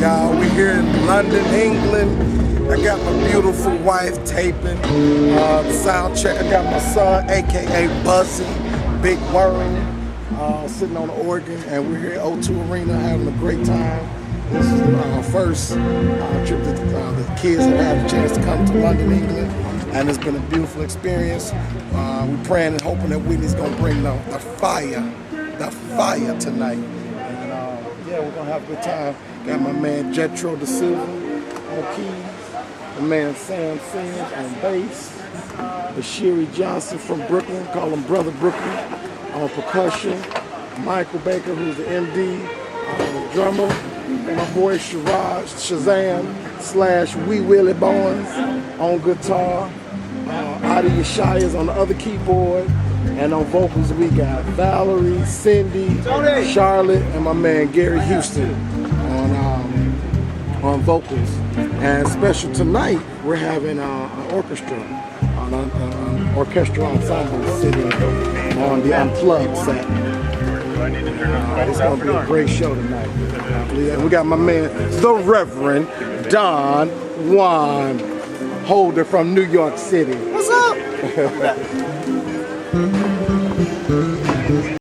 y'all. We're here in London, England. I got my beautiful wife taping sound check. I got my son, aka Bussy, Big Worry, sitting on the organ, and we're here at O2 Arena having a great time. This is our first trip that the kids have had a chance to come to London, England, and it's been a beautiful experience. We're praying and hoping that Whitney's gonna bring the fire tonight. And yeah, we're gonna have a good time. Got my man Jetro Da Silva on keys, my man Sam Sims on bass, Bashiri Johnson from Brooklyn, call him Brother Brooklyn, on percussion, Michael Baker, who's the MD, the drummer, and my boy Shazam / Wee Willie Bowens on guitar, Adi Yeshaya's on the other keyboard, and on vocals we got Valerie, Cindy, Charlotte, and my man Gary Houston on vocals. And special tonight, we're having an orchestra, an orchestral ensemble sitting on the Unplugged set. It's going to be a great show tonight. We got my man, the Reverend Don Juan Holder from New York City. What's up?